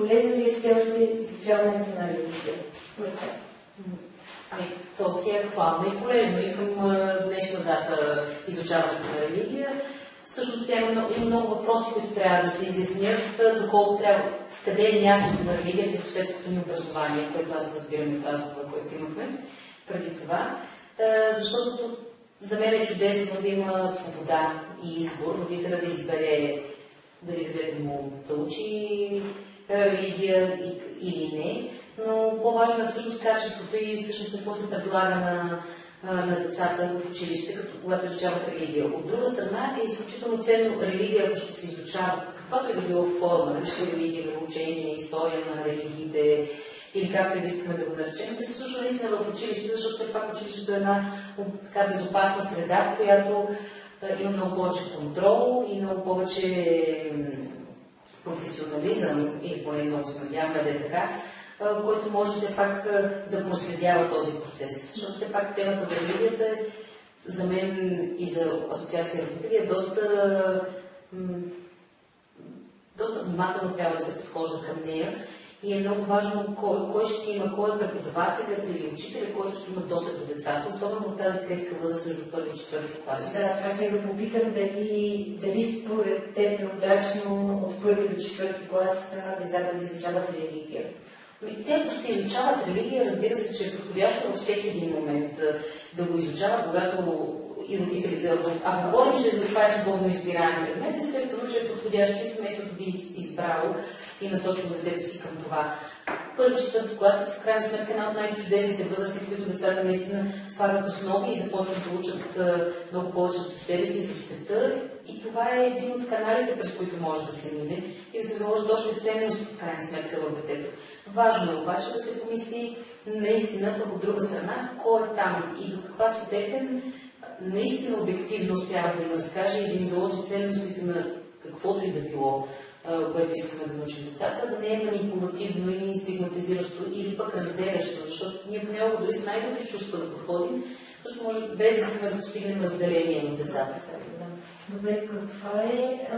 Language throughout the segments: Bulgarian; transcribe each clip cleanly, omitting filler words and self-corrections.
полезно ли е все още изучаването на религия? То си е актуално и полезно и към днешна дата изучаването на религия. Всъщност има много въпроси, които трябва да се изяснят, доколко трябва, къде е мястото на религията и последството ни образование, което аз разбирам и разговора, който имахме преди това. Защото за мен е чудесно да има свобода и избор, родителя да избере дали детето му да учи религия или не, но по-важно е всъщност качеството и всъщност какво се предлага на децата в училище, като когато изучават религия. От друга страна е изключително ценно религия, ако ще се изучават, каквато и да било форма, дали ще е религия, вероучение, история на религиите, или както и да искаме да го наречем, да се случва наистина в училище, защото все пак училището е една така безопасна среда, в която има много повече контрол и много повече професионализъм, или поне много се надяваме да е така, който може все пак да проследява този процес. Защото все пак темата за религията за мен и за Асоциация родители е доста внимателно трябва да се подхожда към нея. И е много важно кой ще има, кой е преподавателят или учителя, който ще има досег до децата, особено в тази крехка възраст между първи и четвърти клас. Да, това ще да попитам дали според теб е удачно от първи до четвърти клас децата да изучават религия. Те, ако ще изучават религия, разбира се, че е подходящо във всеки един момент да го изучават, когато и родителите, ако говорим, че това е свободно избираем предмет, естествено, че е подходящо и семейството би избрало и насочило детето си към това. Първи, четвърти клас, в крайна сметка, една от най-чудесните възрасти, в които децата наистина слагат основи и започват да учат много повече за себе си, за света. И това е един от каналите, през които може да се мине и да се заложат още ценности, в крайна сметка, в детето. Важно е обаче да се помисли наистина, пък от друга страна, кой е там и до каква степен наистина обективно успява да им разкаже и да им заложи ценностите на каквото и да било, което искаме да научим децата, да не е манипулативно и стигматизиращо или пък разделящо, защото ние понякога дори с най-добри чувства да подходим, също може без да искаме да постигнем разделение на децата. Добре, каква е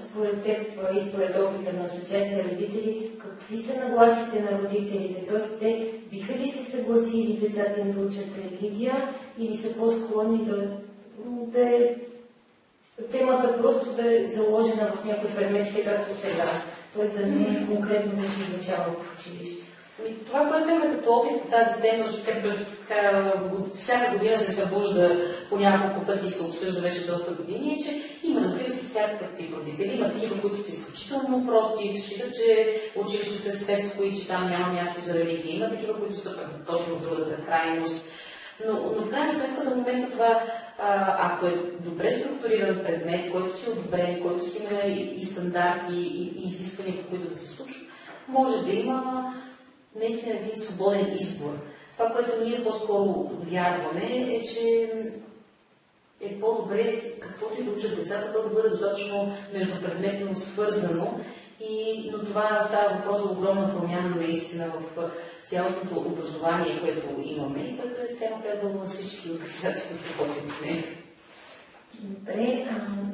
според теб и според опита на Асоциация родители, какви са нагласите на родителите? Т.е. те биха ли се съгласили децата им да учат религия или са по-склонни да е темата просто да е заложена в някои предметите, както сега, т.е. да не е конкретно да се изучава в училище? Това, което имаме като опит по тази тема, защото всяка година се събужда по няколко пъти и се обсъжда вече доста години, е, че има, разбира се, всякакъв тип родители. Има такива, които са изключително против, считат, че училището е светско и че там няма място за религия. Има такива, които са точно в другата крайност. Но в крайна сметка за момента това, ако е добре структуриран предмет, който си одобрен, който си има и стандарти, и изисквания, по които да се случва, може да има наистина един свободен избор. Това, което ние по-скоро вярваме, е, че е по-добре, каквото и да учат децата, то да бъде достатъчно междупредметно свързано, но това става въпрос за огромна промяна наистина в цялостното образование, което имаме и което е тема, която вълнува всички организации, които работят в нея. Добре,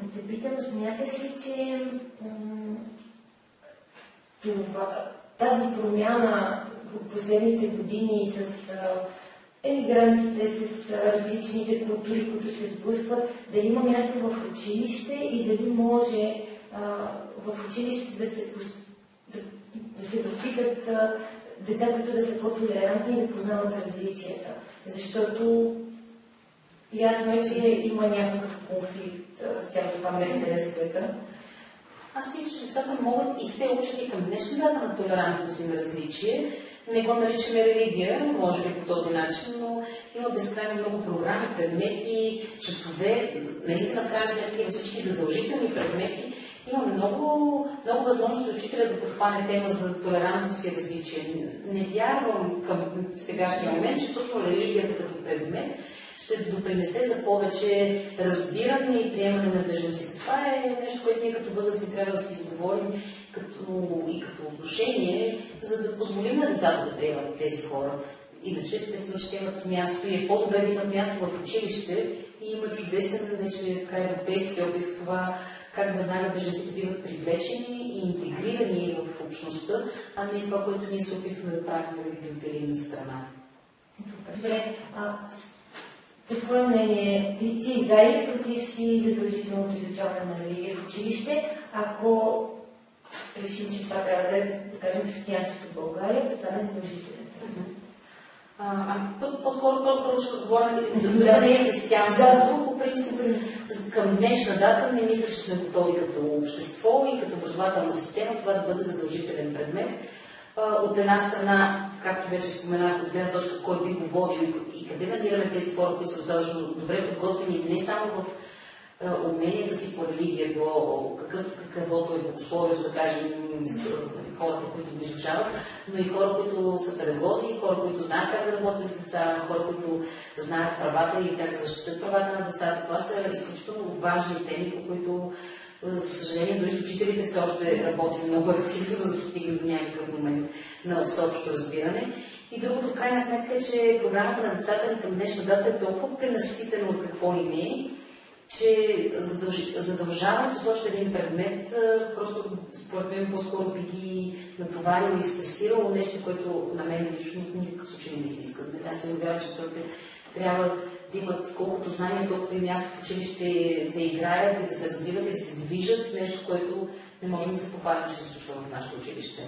да те питам, смяташ ли, че тази промяна в последните години с емигрантите, с различните култури, които се сблъскват, дали има място в училище и дали може в училище да се възпитат деца, които да са по-толерантни и да познават различията. Защото ясно е, че има някакъв конфликт в цялото това местене в света. Аз мисля, че децата могат и се учат и към днешна дата на толерантност и на различие. Не го наричаме религия, може би по този начин, но има безкрайно много програми, предмети, часове, наистина в крайна сметка има всички задължителни предмети. Има много възможности учителя да подхване тема за толерантност и различие. Не вярвам към сегашния момент, че точно религията като предмет ще допринесе за повече разбиране и приемане на бежанците. Това е нещо, което ние като възрастни трябва да си изговорим и като отношение, за да позволим на децата да приемат тези хора. Иначе, естествено, ще имат място и е по-добре да имат място в училище и има чудесен вече европейски опит в това как веднага бежанците биват привлечени и интегрирани в общността, а не това, което ние се опитваме да правим в регионална страна. Добре. По твое мнение, ти за или против си задължителното изучаване на религия в училище, ако решим, че това трябва да е, да кажем, християнството в България, да стане задължителен? Тук по-скоро първо ще говоря да не е християнството, по принцип към днешна дата не мисля, че сме готови като общество и като образователна система това да бъде задължителен предмет. От една страна, както вече споменах, от гледна точка кой би го водил и къде намираме тези хора, които са достатъчно добре подготвени, не само в уменията си по религия, каквото е богословието, да кажем, хората, които го изучават, но и хора, които са педагози, хора, които знаят как да работят с деца, хора, които знаят правата и как да защитят правата на децата. Това са изключително важни теми, по които, за съжаление, дори с учителите все още работим много активно, за да се стигне до някакъв момент на всеобщо разбиране. И другото, в крайна сметка, е, че програмата на децата ни към днешна дата е толкова пренаситена от какво ли не, че задължаването с още един предмет, просто според мен по-скоро би ги натоварило и стресирало нещо, което на мен лично в никакъв случай не ми се иска. Аз се уверявам, че децата трябва да имат колкото знания, толкова и място в училище да играят и да се развиват и да се движат, нещо, което не можем да се попадем, че се случва в нашето училище.